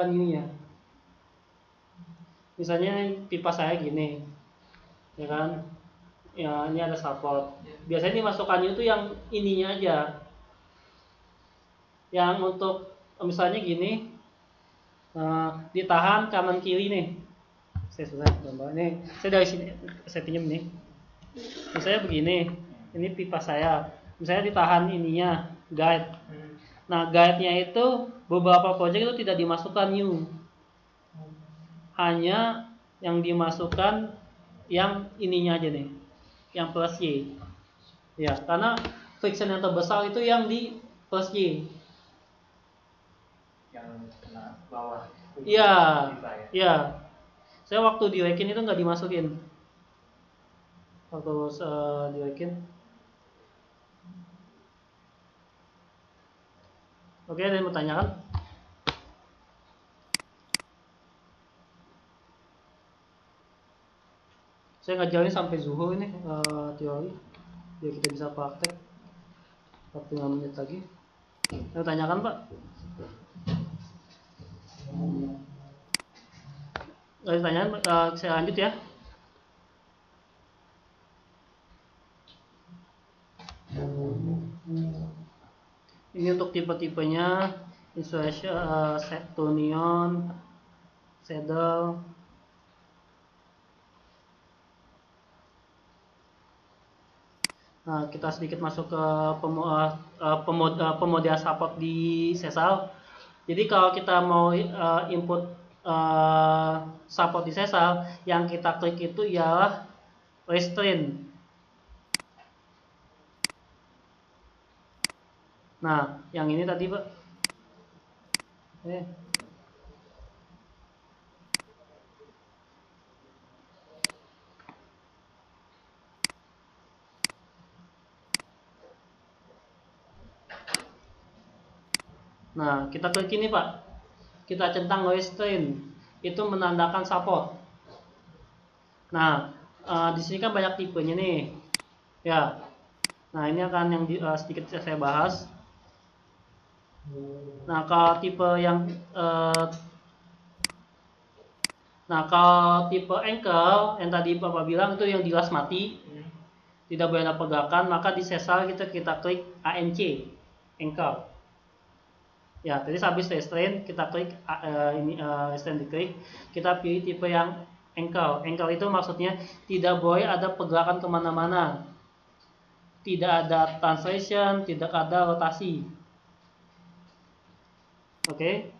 ininya. Misalnya pipa saya gini, ya kan? Ya ini ada support. Biasanya dimasukkannya itu yang ininya aja. Yang untuk misalnya gini, ditahan kanan kiri nih. Saya gambar nih. Saya dari sini saya pinjam nih. Misalnya begini, ini pipa saya. Misalnya ditahan ininya, guide. Nah, guide-nya itu beberapa project itu tidak dimasukkan new. Hanya yang dimasukkan yang ininya aja nih, yang plus Y. Ya, karena friction yang terbesar itu yang di plus Y. Yang kena bawah. Iya, iya. Saya waktu direkin itu nggak dimasukin. Waktu direkin. Oke, ada yang mau tanyakan? Saya ngajarin sampai zuhur ini teori, biar kita bisa praktek. 45 menit lagi. Mau tanyakan, Pak? Ada pertanyaan? Saya lanjut ya. Ini untuk tipe-tipenya insulation, Septunion, saddle. Nah, kita sedikit masuk ke pemodel support di sesal. Jadi kalau kita mau input support di sesal, yang kita klik itu ialah restraint. Nah, yang ini tadi, Pak. Nah, kita klik ini, Pak. Kita centang restraint. Itu menandakan support. Nah, di sini kan banyak tipenya nih. Ya. Nah, ini akan yang sedikit saya bahas. Nah, kalau tipe yang tipe ankle yang tadi Bapak bilang itu yang jelas mati, tidak boleh ada pergerakan, maka di sesal kita klik ANC, ankle. Ya, tadi habis restraint kita klik restraint diklik, kita pilih tipe yang ankle. Ankle itu maksudnya tidak boleh ada pergerakan kemana-mana, tidak ada translation, tidak ada rotasi. Oke.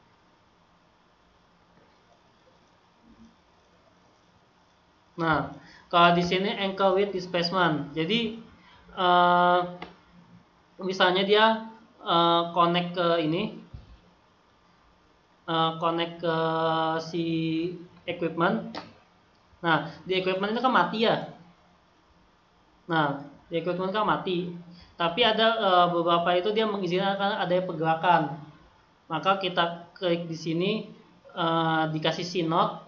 Nah, kalau di sini ankle with displacement. Jadi misalnya dia connect ke ini, connect ke si equipment. Nah, di equipment itu kan mati ya. Nah, di equipment kan mati. Tapi ada beberapa itu dia mengizinkan ada pergerakan. Maka kita klik di sini, dikasih sinode.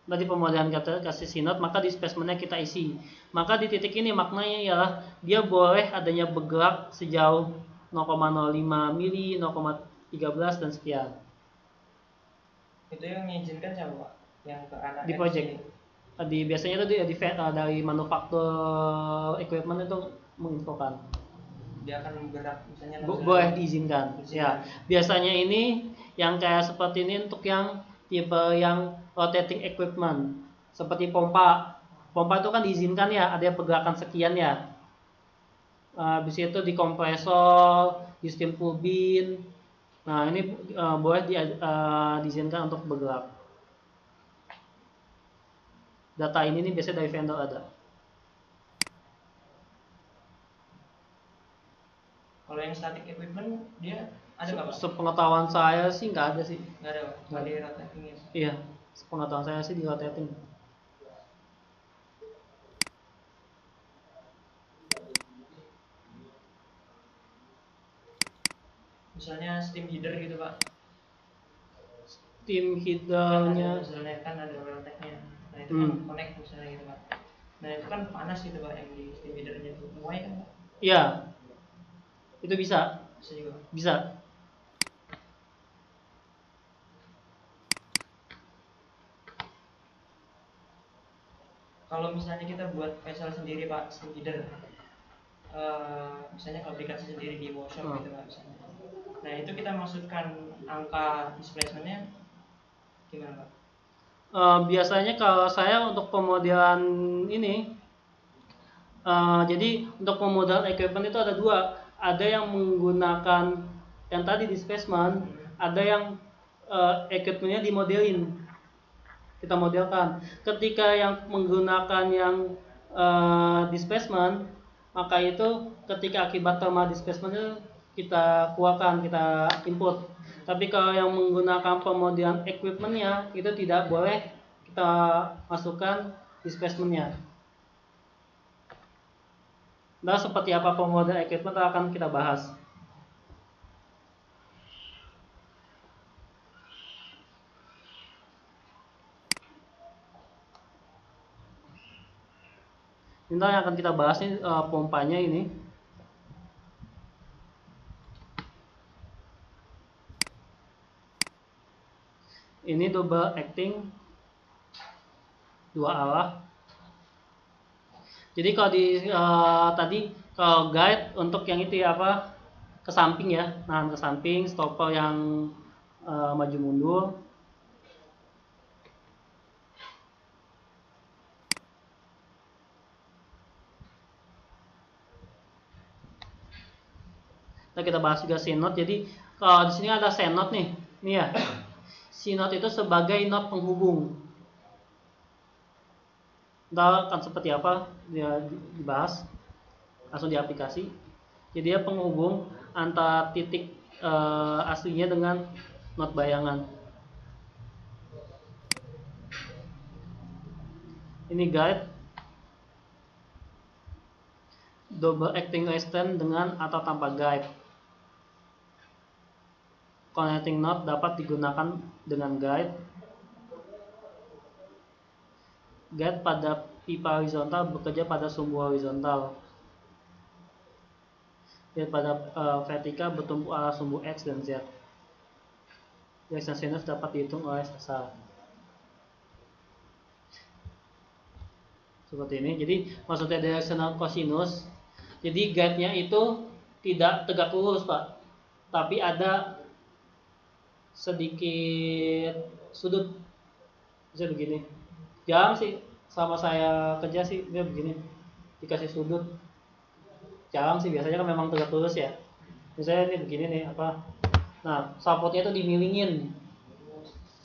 Tadi pemodelan kata kasih sinode, maka displacementnya kita isi. Maka di titik ini maknanya ialah dia boleh adanya bergerak sejauh 0,05 mili, 0,13 dan sekian. Itu yang mengizinkan siapa, Pak? Yang ke anak di project. Biasanya itu dari manufaktur equipment itu menginfokan. Dia akan bergerak misalnya. Boleh diizinkan. Ya, biasanya ini yang kayak seperti ini untuk yang tipe yang rotating equipment seperti pompa itu kan diizinkan ya, ada pergerakan sekian ya. Habis itu di kompresor, di steam turbine. Nah, ini boleh diizinkan untuk bergerak. Data ini nih biasanya dari vendor ada. Kalau yang static equipment dia ada nggak, Pak? Sepengetahuan saya sih nggak ada sih. Nggak ada, Pak. Nggak di rotating ya? Iya, sepengetahuan saya sih di rotating. Misalnya steam heater gitu, Pak. Steam heaternya misalnya kan ada roteknya. Nah, itu kan connect misalnya gitu, Pak. Nah, itu kan panas gitu, Pak, yang di steam heaternya itu. Muai kan, Pak? Iya. Itu bisa. Bisa juga. Bisa. kalau misalnya kita buat file sendiri Pak, steam header, misalnya aplikasi sendiri di workshop gitu Pak misalnya. Nah itu kita masukkan angka displacementnya gimana Pak? Biasanya kalau saya untuk pemodelan ini, jadi untuk pemodelan equipment itu ada dua, ada yang menggunakan yang tadi displacement, ada yang equipmentnya dimodelin, kita modelkan. Ketika yang menggunakan yang displacement, maka itu ketika akibat thermal displacementnya kita keluarkan, kita input. Tapi kalau yang menggunakan pemodelan equipmentnya itu tidak boleh kita masukkan displacementnya. Nah, seperti apa pemodelan equipment akan kita bahas. Ini yang akan kita bahas nih, pompanya ini. Ini double acting dua arah. Jadi kalau di tadi kalau guide untuk yang itu ya apa, ke samping ya, nahan ke samping, stopper yang maju mundur. Nah, kita bahas juga C-note. Jadi kalau di sini ada C-note nih, ini ya. C-note itu sebagai note penghubung. Entah akan seperti apa dia dibahas langsung di aplikasi. Jadi dia penghubung antara titik aslinya dengan note bayangan. Ini guide double acting resistant dengan atau tanpa guide. Connecting node dapat digunakan dengan guide. Guide pada pipa horizontal bekerja pada sumbu horizontal. Guide pada vertikal bertumpu arah sumbu X dan Z. Direction sinus dapat dihitung oleh sesar. Seperti ini. Jadi maksudnya directional cosinus. Jadi guide-nya itu tidak tegak lurus Pak, tapi ada sedikit sudut. Bisa begini. Jarang sih sama saya kerja sih dia begini, dikasih sudut. Jarang sih, biasanya kan memang tegak lurus ya. Misalnya ini begini nih apa. Nah, supportnya itu dimilingin.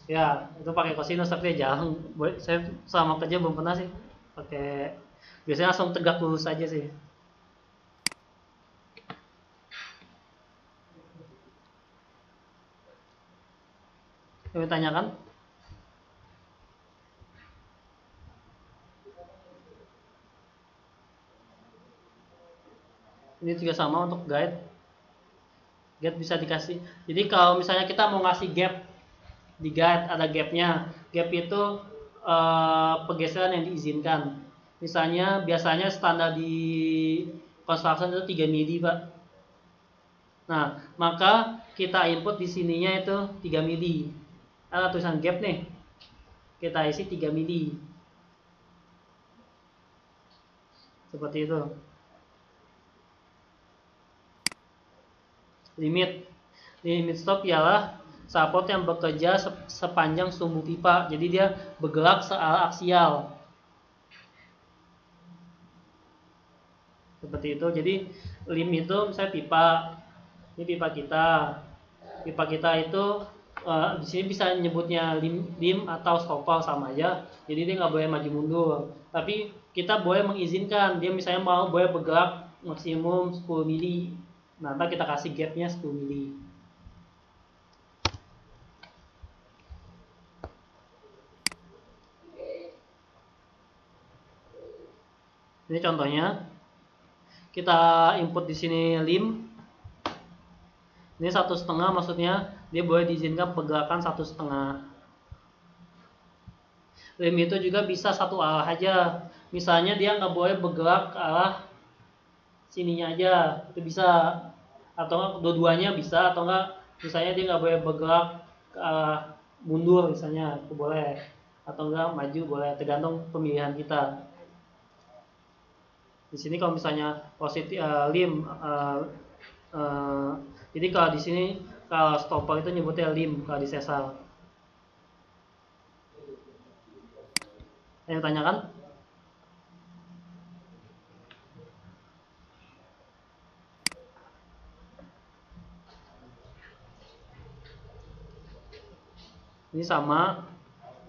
Ya, itu pakai cosinus tapi jarang. Saya sama kerja belum pernah sih pakai, biasanya langsung tegak lurus aja sih. Kami tanyakan. Ini juga sama untuk guide. Guide bisa dikasih. Jadi kalau misalnya kita mau ngasih gap di guide, ada gapnya. Gap itu pergeseran yang diizinkan. Misalnya biasanya standar di construction itu 3 mili Pak. Nah, maka kita input di sininya itu 3 mili. Ada tulisan gap nih. Kita isi 3 mili. Seperti itu. Limit stop ialah support yang bekerja sepanjang sumbu pipa. Jadi dia bergerak searah aksial. Seperti itu. Jadi lim itu misalnya pipa. Ini pipa kita. Pipa kita itu di sini bisa nyebutnya lim atau stopper sama aja. Jadi dia nggak boleh maju mundur. Tapi kita boleh mengizinkan dia misalnya boleh bergerak maksimum 10 mili. Nah, ntar kita kasih gapnya 10 mili. Ini contohnya. Kita input di sini lim. Ini 1,5, maksudnya dia boleh diizinkan pergerakan 1,5. Lim itu juga bisa satu arah aja. Misalnya dia nggak boleh bergerak ke arah sininya aja, itu bisa. Atau dua-duanya bisa, atau enggak misalnya dia nggak boleh bergerak ke arah mundur misalnya, itu boleh. Atau enggak maju boleh, tergantung pemilihan kita. Di sini kalau misalnya positif lim, jadi kalau di sini kalau stopper itu nyebutnya lim kalau di sesal. Yang tanyakan? Ini sama.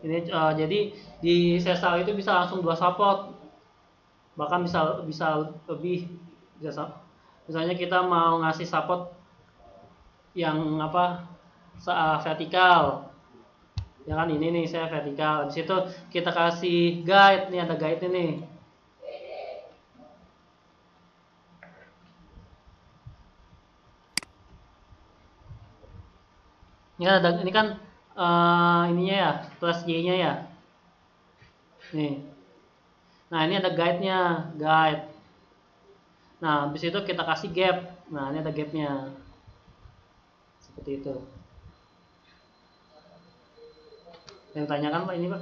Ini jadi di sesal itu bisa langsung 2 support, bahkan bisa lebih. Misalnya kita mau ngasih support yang apa vertikal, ya kan, ini nih saya vertikal. Di situ kita kasih guide, nih ada guide nih. Ini kan ininya ya, plus Y-nya ya. Nih. Nah, ini ada guide-nya, guide. Nah, habis itu kita kasih gap. Nah, ini ada gap-nya. Seperti itu. Yang tanyakan Pak ini, Pak?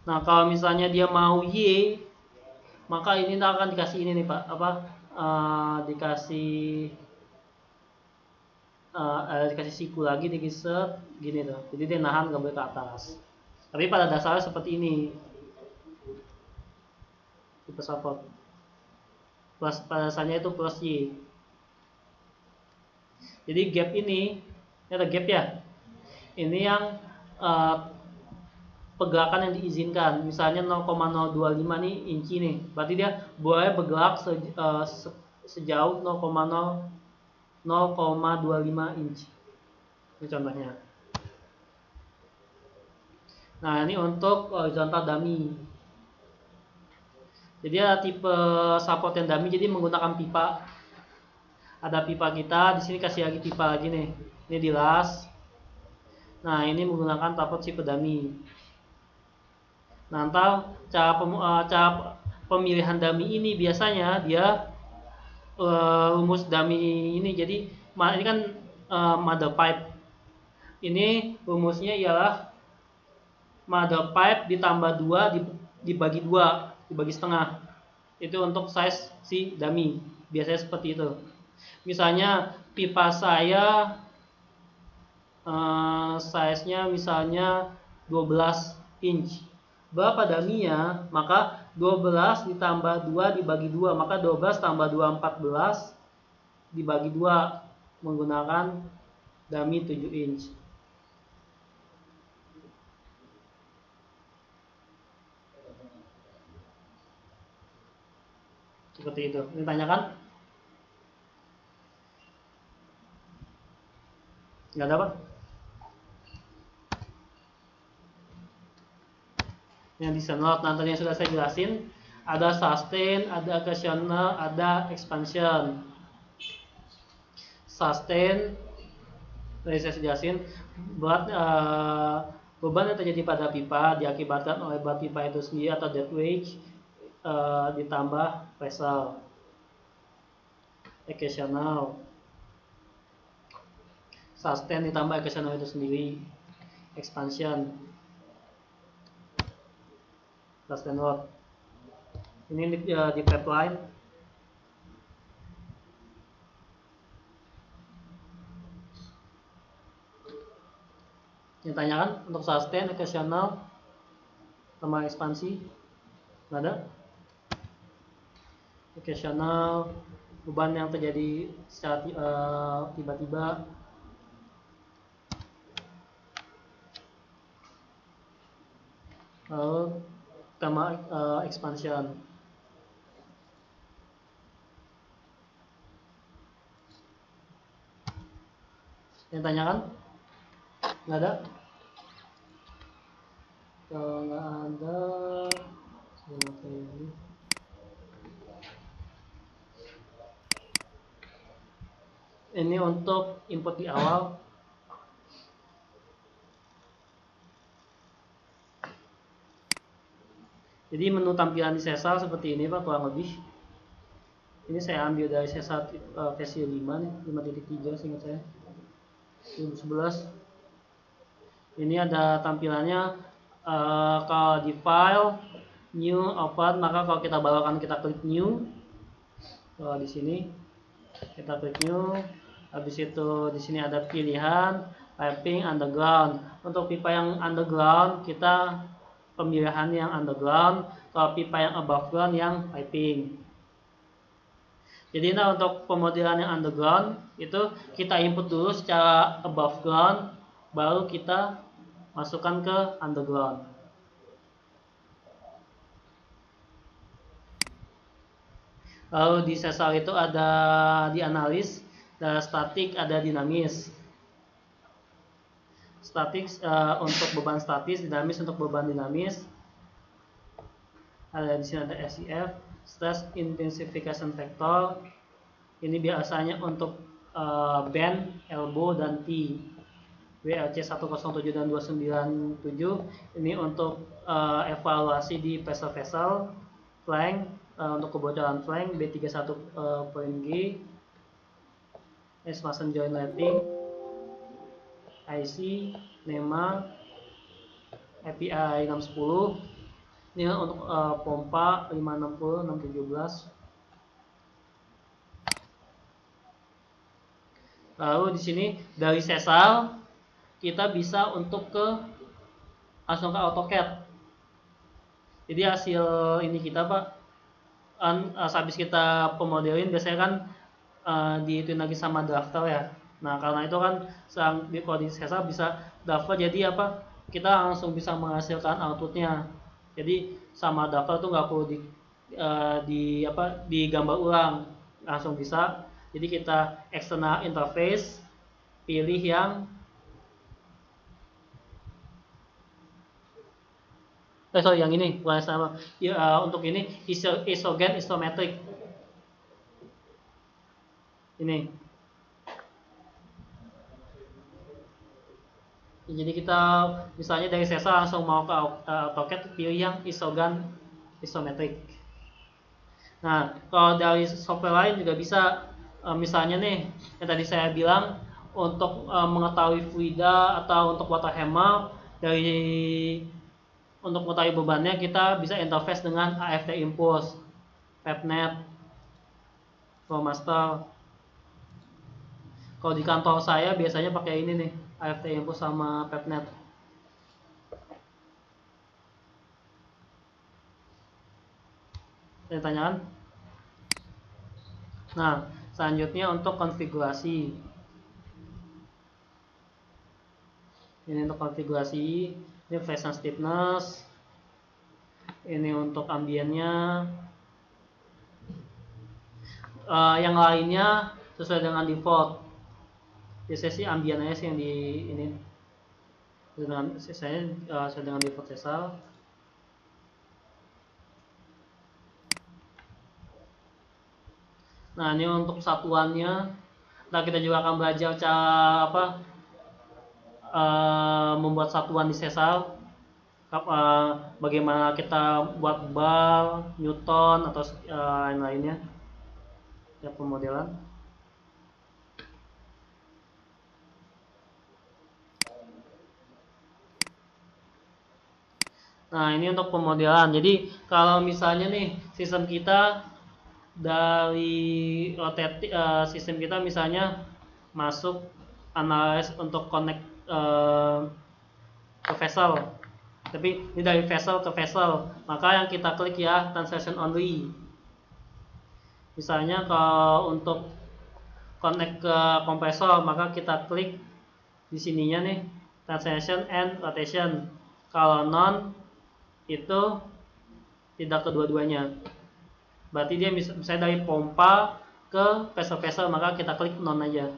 Nah, kalau misalnya dia mau Y, maka ini akan dikasih ini nih Pak, dikasih siku lagi, dikasih gini tuh. Jadi dia nahan, nggak boleh ke atas. Tapi pada dasarnya seperti ini. Tipe support. Plus pada dasarnya itu plus Y. Jadi gap ini ada gap ya. Ini yang pergerakan yang diizinkan. Misalnya 0,025 nih inci nih. Berarti dia boleh bergerak sejauh 0,25 inci. Ini contohnya. Nah, ini untuk horizontal dummy. Jadi ada tipe support yang dummy, jadi menggunakan pipa. Ada pipa kita, di sini kasih lagi pipa lagi nih. Ini dilas. Nah, ini menggunakan support tipe dummy. Nah, cara pemilihan dummy ini biasanya dia rumus dummy ini. Jadi ini kan mother pipe. Ini rumusnya ialah mother pipe ditambah 2 dibagi 2, dibagi setengah. Itu untuk size si dummy. Biasanya seperti itu. Misalnya pipa saya size-nya misalnya 12 inch. Berapa dummy-nya? Maka 12 ditambah 2 dibagi 2, maka 12 tambah 2 14 dibagi 2 menggunakan dummy 7 inch. Seperti itu. Ini tanyakan? Nggak dapat? Yang di senot nanti yang sudah saya jelasin, ada sustain, ada occasional, ada expansion. Sustain tadi saya jelasin beban yang terjadi pada pipa diakibatkan oleh berat pipa itu sendiri atau dead weight ditambah pressure. Occasional, sustain ditambah occasional itu sendiri. Expansion, sustain load. Ini di pipeline. Yang tanyakan untuk sustain, occasional, sama ekspansi, nggak ada. Occasional, beban yang terjadi secara tiba-tiba. Lalu sama expansion. Yang tanyakan? Nggak ada? Kalau nggak ada, ini untuk input di awal. Jadi menu tampilan di sesal seperti ini Pak, kurang lebih. Ini saya ambil dari sesal versi 5 nih, 5.3 seingat saya, 2011. Ini ada tampilannya. Kalau di file new open, maka kalau kita bawakan kita klik new. Kalau di sini kita klik new, habis itu di sini ada pilihan piping underground. Untuk pipa yang underground kita pemilihan yang underground, kalau pipa yang above ground yang piping. Jadi nah, untuk pemodelan yang underground itu kita input dulu secara above ground, baru kita masukkan ke underground. Lalu di sesal itu ada di analis, ada statik, ada dinamis. Statik untuk beban statis, dinamis untuk beban dinamis. Ada di sini ada SIF, stress intensification factor. Ini biasanya untuk band, elbow dan T. WLC 107 dan 297 ini untuk evaluasi di vessel flank, untuk kebocoran flank B31.G, Mason joint lighting, IC, NEMA, API 610. Ini untuk pompa 560 617. Lalu di sini dari sesal kita bisa untuk langsung ke AutoCAD. Jadi hasil ini kita Pak, habis kita pemodelin biasanya kan diituin lagi sama drafter ya. Nah karena itu kan kalau di sesal bisa drafter, jadi apa, kita langsung bisa menghasilkan outputnya. Jadi sama drafter tuh nggak perlu digambar ulang, langsung bisa. Jadi kita external interface, pilih yang yang ini bukan sama ya, untuk ini isogen isometric ini. Jadi kita misalnya dari sesal langsung mau ke AutoCAD, pilih yang isogen isometric. Nah kalau dari software lain juga bisa, misalnya nih yang tadi saya bilang untuk mengetahui fluida atau untuk water hammer, untuk mengetahui bebannya kita bisa interface dengan AFT Impulse, PEPNet, Flowmaster. Kalau di kantor saya biasanya pakai ini nih, AFT Impulse sama PEPNet. Ada pertanyaan? Nah, selanjutnya untuk konfigurasi. Ini untuk konfigurasi. Ini phase stiffness, ini untuk ambiennya, yang lainnya sesuai dengan default. Biasanya sih ambiennya sih yang di ini, saya sesuai dengan default sesal. Nah ini untuk satuannya, nah kita juga akan belajar cara membuat satuan di sesal, bagaimana kita buat bar, newton atau lain-lainnya ya, pemodelan. Nah ini untuk pemodelan. Jadi kalau misalnya nih sistem kita dari sistem kita misalnya masuk analis untuk connect ke vessel, tapi ini dari vessel ke vessel, maka yang kita klik ya transaction only. Misalnya kalau untuk connect ke kompresor, maka kita klik di sininya nih transaction and rotation. Kalau non itu tidak kedua-duanya, berarti dia misalnya dari pompa ke vessel-vessel, maka kita klik non aja.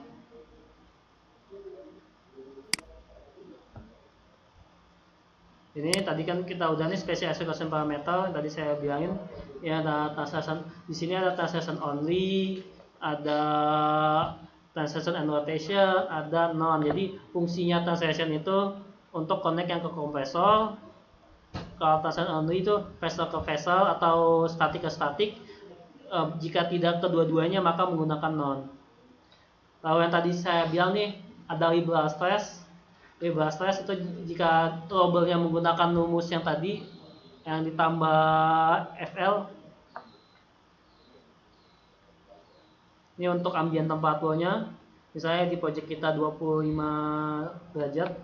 Ini tadi kan kita udah nih special execution parameter, tadi saya bilangin ya, ada transaction di sini, ada transaction only, ada transaction and rotation, ada non. Jadi fungsinya transaction itu untuk connect yang ke kompresor. Kalau transaction only itu vessel ke vessel atau statik ke statik. Jika tidak kedua-duanya maka menggunakan non. Lalu yang tadi saya bilang nih ada liberal stress. bebas stress itu jika trouble-nya menggunakan rumus yang tadi yang ditambah FL. Ini untuk ambient temperaturnya, misalnya di project kita 25 derajat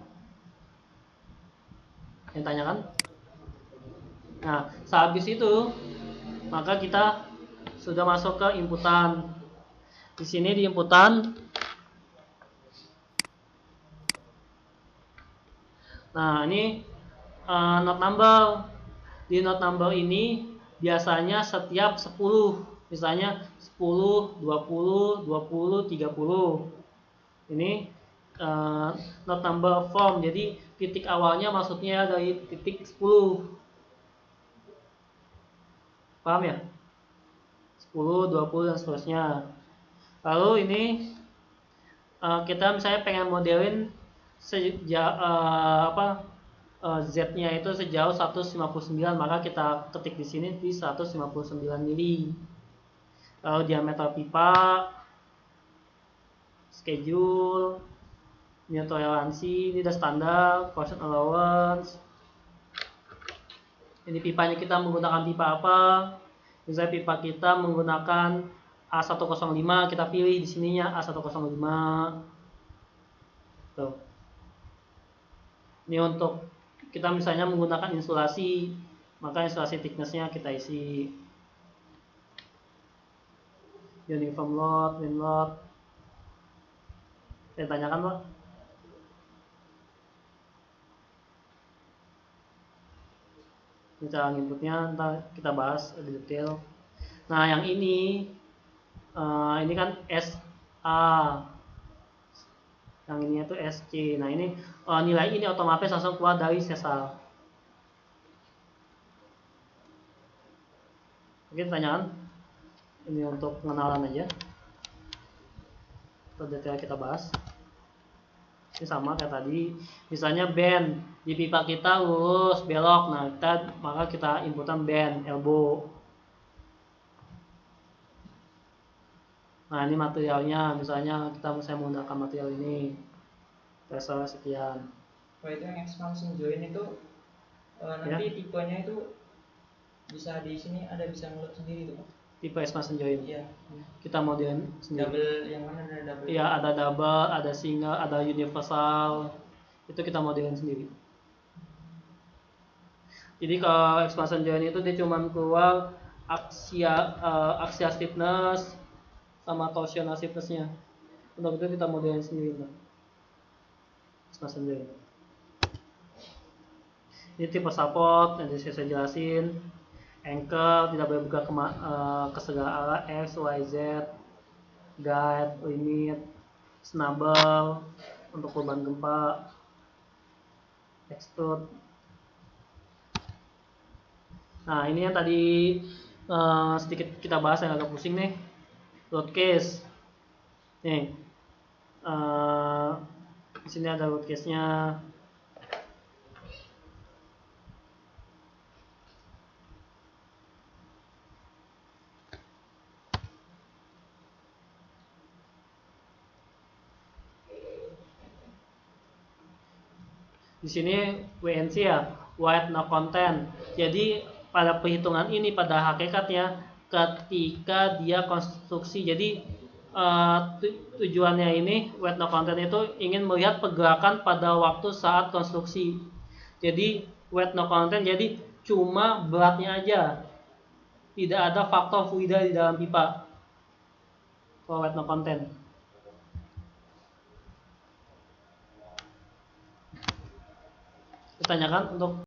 yang tanyakan. Nah, sehabis itu maka kita sudah masuk ke inputan. Di sini di inputan, nah ini not number. Di not number ini biasanya setiap 10, misalnya 10, 20, 20, 30. Ini not number form, jadi titik awalnya maksudnya dari titik 10. Paham ya? 10, 20 dan seterusnya. Lalu ini kita misalnya pengen modelin Z-nya itu sejauh 159, maka kita ketik di sini di 159 mili. Lalu diameter pipa, schedule, ini toleransi, ini udah standar, portion allowance. Ini pipanya kita menggunakan pipa apa? Misalnya pipa kita menggunakan A105, kita pilih di sininya A105. Tuh. Ini untuk kita misalnya menggunakan insulasi, maka insulasi thickness-nya kita isi. Uniform load, wind load. Saya tanyakan, Pak. Ini cara inputnya, ntar kita bahas lebih detail. Nah, yang ini kan SA. Yang ini itu SC. Nah, ini nilai ini otomatis langsung keluar dari sesal. Oke, pertanyaan? Ini untuk pengenalan aja. Atau detail kita bahas. Ini sama kayak tadi. Misalnya band di pipa kita lurus belok. Nah, maka kita inputan band elbow. Nah, ini materialnya, misalnya kita menggunakan material ini, pressure sekian. Oh, itu yang expansion joint itu nanti ya, tipenya itu bisa di sini ada bisa ngeload sendiri tuh. Tipe expansion joint. Iya. Kita modelin sendiri. Double yang mana ada double? Iya, ada double, ada single, ada universal. Itu kita modelin sendiri. Jadi kalau expansion joint itu dia cuma keluar axial stiffness sama torsional stiffness-nya. Untuk itu kita modelin sendiri, Pak. Expansion joint. Ini tipe support yang saya jelasin. Anchor tidak boleh buka ke segala arah, X, Y, Z. Guide, limit, snubble untuk korban gempa, extrude. Nah, ini yang tadi sedikit kita bahas yang agak pusing nih, load case. Nih, di sini ada load case-nya. Di sini WNC ya, wide no content. Jadi pada perhitungan ini pada hakikatnya ketika dia konstruksi, jadi tujuannya ini wide no content itu ingin melihat pergerakan pada waktu saat konstruksi. Jadi wide no content jadi cuma beratnya aja, tidak ada faktor fluida di dalam pipa. Kalau wide no content. Ditanyakan untuk